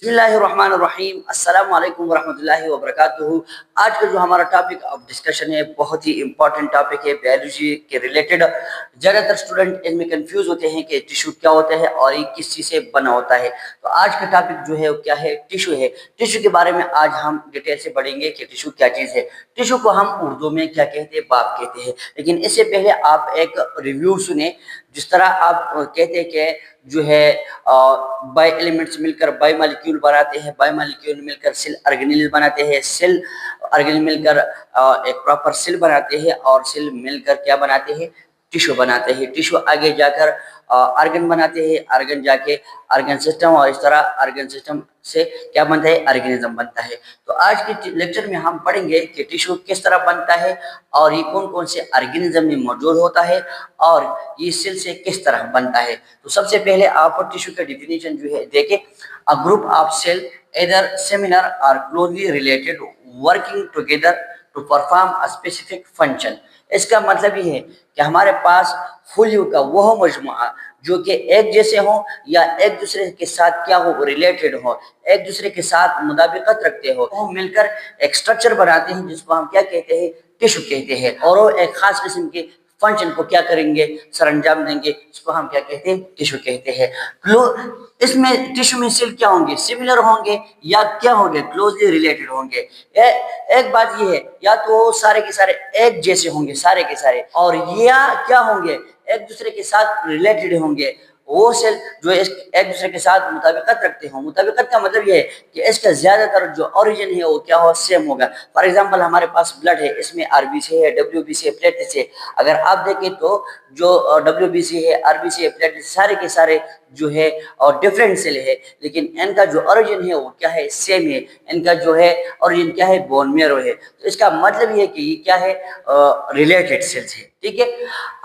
बिस्मिल्लाहिर्रहमानिर्रहीम अस्सलामु अलैकुम वरहमतुल्लाहि वबरकातुहू। आज का जो हमारा टॉपिक ऑफ डिस्कशन है बहुत ही इंपॉर्टेंट टॉपिक है बायोलॉजी के रिलेटेड। ज़्यादातर स्टूडेंट इनमें कंफ्यूज होते हैं कि टिश्यू क्या होता है और ये किस चीज़ से बना होता है। तो आज का टॉपिक जो है वो क्या है, टिश्यू है। टिश्यू के बारे में आज हम डिटेल से पढ़ेंगे कि टिश्यू क्या चीज़ है। टिश्यू को हम उर्दू में क्या कहते हैं, बाप कहते हैं। लेकिन इससे पहले आप एक रिव्यू सुने। जिस तरह आप कहते हैं कि जो है बाय एलिमेंट्स मिलकर बाय मॉलिक्यूल बनाते हैं, बाय मॉलिक्यूल मिलकर सेल ऑर्गेनेल बनाते हैं, सेल ऑर्गेनेल मिलकर एक प्रॉपर सेल बनाते हैं और सेल मिलकर क्या बनाते हैं, टिश्यू बनाते हैं। टिश्यू आगे जाकर ऑर्गन बनाते हैं, ऑर्गन जाके ऑर्गन सिस्टम और इस तरह ऑर्गन सिस्टम से क्या बनता है, ऑर्गेनिज्म बनता है। तो आज के लेक्चर में हम पढ़ेंगे कि टिश्यू किस तरह बनता है और ये कौन कौन से ऑर्गेनिज्म में मौजूद होता है और ये सेल से किस तरह बनता है। तो सबसे पहले आप टिश्यू का डिफिनीशन जो है देखें। A group of cell either similar or closely related working together to perform a specific function। इसका मतलब ये है कि हमारे पास फुलियो का वह मजमुआ जो कि एक जैसे हो या एक दूसरे के साथ क्या हो, रिलेटेड हो, एक दूसरे के साथ मुताबिकत रखते हो, वो मिलकर एक स्ट्रक्चर बनाते हैं जिसको हम क्या कहते हैं, टिश्यू कहते हैं। और वो एक खास किस्म के फंक्शन को क्या करेंगे, सरंजाम देंगे, इसको हम क्या कहते हैं, टिश्यू कहते हैं। इसमें टिश्यू में सेल क्या होंगे, सिमिलर होंगे या क्या होंगे, क्लोजली रिलेटेड होंगे। एक बात ये है, या तो सारे के सारे एक जैसे होंगे, सारे के सारे, और या क्या होंगे, एक दूसरे के साथ रिलेटेड होंगे। वो सेल जो एक दूसरे के साथ मुताबिकत रखते हो। मुताबिकत का मतलब ये है कि इसका ज्यादातर जो ओरिजिन है वो क्या हो, सेम होगा। फॉर एग्जांपल हमारे पास ब्लड है, इसमें आरबीसी है, डब्ल्यूबीसी है, प्लेटलेट्स है। अगर आप देखें तो जो डब्ल्यूबीसी है, आरबीसी है, प्लेटलेट्स सारे के सारे जो है और डिफरेंट सेल है, लेकिन इनका जो ओरिजिन है वो क्या है, सेम है। इनका जो है ओरिजिन क्या है, बोन मैरो है। तो इसका मतलब ये है कि ये क्या है, रिलेटेड सेल्स है। ठीक है,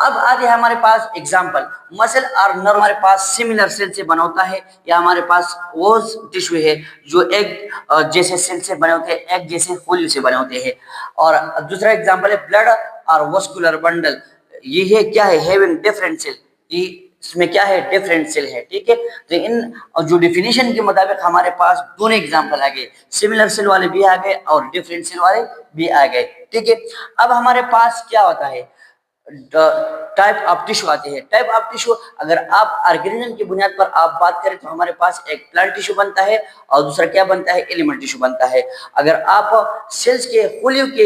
अब आगे हमारे पास एग्जांपल, मसल और नर्व हमारे पास सिमिलर सेल से बना होता है, या हमारे पास वो टिश्यू है जो एक जैसे सेल से बने होते हैं, एक जैसे फूल से बने होते हैं। और दूसरा एग्जांपल है ब्लड और वस्कुलर बंडल। ये है क्या है, हैविंग डिफरेंट सेल। ये इसमें क्या है, डिफरेंट सेल है। ठीक है, तो इन जो डिफिनीशन के मुताबिक हमारे पास दोनों एग्जांपल आ गए, सिमिलर सेल वाले भी आ गए और डिफरेंट सेल वाले भी आ गए। ठीक है, अब हमारे पास क्या होता है, टाइप ऑफ टिश्यू आते हैं। टाइप ऑफ टिश्यू अगर आप ऑर्गेनिज्म की बुनियाद पर आप बात करें तो हमारे पास एक प्लांट टिश्यू बनता है और दूसरा क्या बनता है, एनिमल टिश्यू बनता है। अगर आप सेल्स के फुलियो के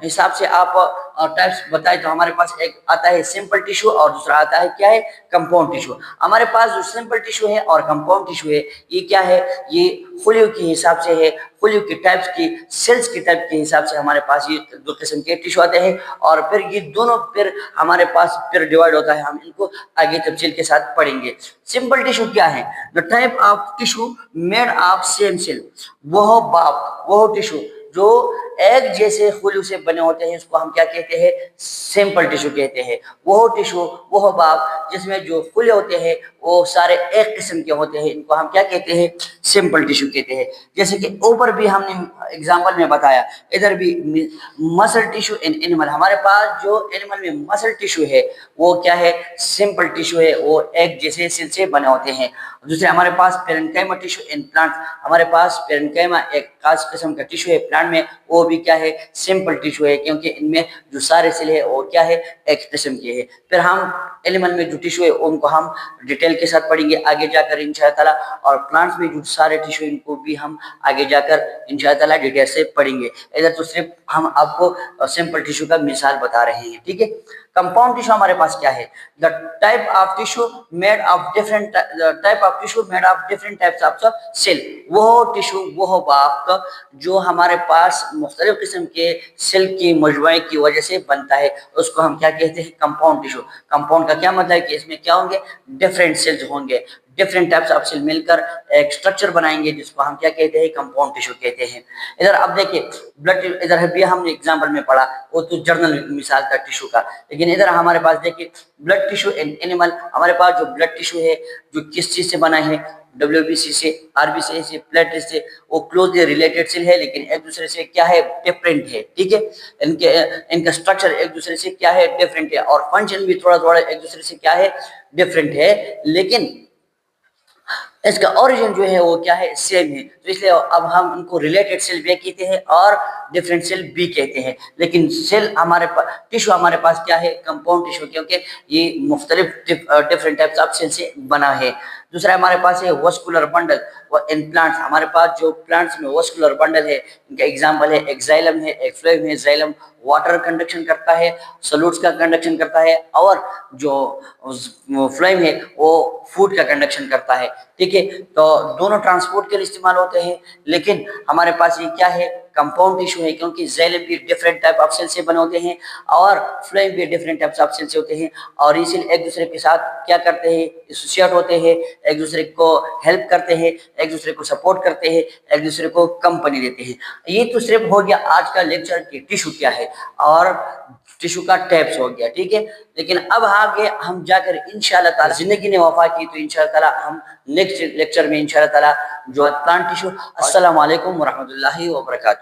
हिसाब से आप टाइप्स बताएं तो हमारे पास एक आता है सिंपल टिश्यू और दूसरा आता है क्या है, कंपाउंड टिश्यू। हमारे पास जो सिंपल टिश्यू है और कंपाउंड टिश्यू है ये क्या है, ये फुलियो के हिसाब से है, फुलियो के टाइप्स की, सेल्स के टाइप के हिसाब से हमारे पास ये दो किस्म के टिश्यू आते हैं। और फिर ये दोनों फिर हमारे पास फिर डिवाइड होता है। हम इनको आगे तफसील के साथ पढ़ेंगे। सिंपल टिश्यू क्या है, the type of tissue made of same cell. वह टिश्यू जो एक जैसे फूलियो से बने होते हैं उसको हम क्या कहते हैं, सिंपल टिश्यू कहते हैं। वह टिश्यू, वह बाप जिसमें जो फूले होते हैं वो सारे एक किस्म के होते हैं, इनको हम क्या कहते हैं, सिंपल टिश्यू कहते हैं। जैसे कि ऊपर भी हमने एग्जांपल में बताया, इधर भी मसल टिश्यू इन एनिमल, हमारे पास जो एनिमल में मसल टिश्यू है वो क्या है, सिंपल टिश्यू है, वो एक जैसे सेल से बने होते हैं। दूसरे हमारे पास पेरेन्काइमा टिश्यू इन प्लांट, हमारे पास पेरेन्काइमा एक खास किस्म का टिश्यू है प्लांट में, वो भी क्या है, सिंपल टिश्यू है, क्योंकि इनमें जो सारे सेल है वो क्या है, एक किस्म के है। फिर हम एनिमल में जो टिश्यू है उनको हम डिटेल के साथ पढ़ेंगे आगे जाकर इंशाअल्लाह। और प्लांट्स में जो सारे टिश्यू इनको भी हम आगे जाकर इंशाअल्लाह डिटेल से पढ़ेंगे। इधर तो सिर्फ हम आपको सिंपल टिश्यू का मिसाल बता रहे हैं। ठीक है, कंपाउंड टिश्यू हमारे पास क्या है, the type of tissue made of different types of cell. वो टिश्यू, वो बाप जो हमारे पास मुख्तलिफ किस्म के सेल की मजमुए की वजह से बनता है, उसको हम क्या कहते हैं, कंपाउंड टिश्यू। कंपाउंड का क्या मतलब है कि इसमें क्या होंगे, डिफरेंट सेल्स होंगे, डिफरेंट टाइप्स ऑफ सेल मिलकर एक स्ट्रक्चर बनाएंगे जिसको हम क्या कहते हैं, कंपाउंड टिश्यू कहते हैं। इधर अब देखिए ब्लड, इधर भी हमने एग्जांपल में पढ़ा, वो तो जर्नल मिसाल था टिश्यू का, लेकिन इधर हमारे पास देखिए ब्लड टिश्यू इन एनिमल, हमारे पास जो ब्लड टिश्यू है जो किस चीज से बना है, डब्ल्यूबीसी से, आरबीसी से, प्लेटलेट से, वो क्लोजली रिलेटेड सेल है लेकिन एक दूसरे से क्या है, डिफरेंट है। ठीक है, इनका स्ट्रक्चर एक दूसरे से क्या है, डिफरेंट है, और फंक्शन भी थोड़ा थोड़ा एक दूसरे से क्या है, डिफरेंट है। लेकिन इसका ओरिजिन जो है वो क्या है, सेम है। तो इसलिए अब हम उनको रिलेटेड सेल भी कहते हैं और डिफरेंट सेल भी कहते हैं। लेकिन सेल हमारे पास, टिश्यू हमारे पास क्या है, कंपाउंड टिश्यू, क्योंकि ये मुख्तलिफ डिफरेंट टाइप्स ऑफ सेल से बना है। दूसरा हमारे पास है वस्कुलर बंडल। और इन प्लांट्स, हमारे पास जो प्लांट्स में वस्कुलर बंडल है, इनका एग्जाम्पल है एक्साइलम है, एक फ्लोएम है। जाइलम वाटर कंडक्शन करता है, सॉल्यूट्स का कंडक्शन करता है, और जो फ्लोएम है वो फूड का कंडक्शन करता है। ठीक है, तो दोनों ट्रांसपोर्ट के लिए इस्तेमाल होते हैं। लेकिन हमारे पास ये क्या है, कंपाउंड टिश्यू है, क्योंकि जाइलम भी डिफरेंट टाइप ऑफ सेल से बने होते हैं और फ्लोएम भी डिफरेंट टाइप्स ऑफ सेल से होते हैं। और ये सेल एक दूसरे के साथ क्या करते हैं, एसोसिएट होते हैं, एक दूसरे को हेल्प करते हैं, एक दूसरे को सपोर्ट करते हैं, एक दूसरे को कंपनी देते हैं। ये तो सिर्फ हो गया आज का लेक्चर कि टिश्यू क्या है और टिश्यू का टाइप्स हो गया। ठीक है, लेकिन अब आगे हम जाकर इंशाल्लाह ताला, जिंदगी ने वफा की तो इंशाल्लाह ताला हम नेक्स्ट लेक्चर में इंशाल्लाह ताला जो प्लांट टिश्यू। अस्सलाम वालेकुम व रहमतुल्लाहि व बरकातहू।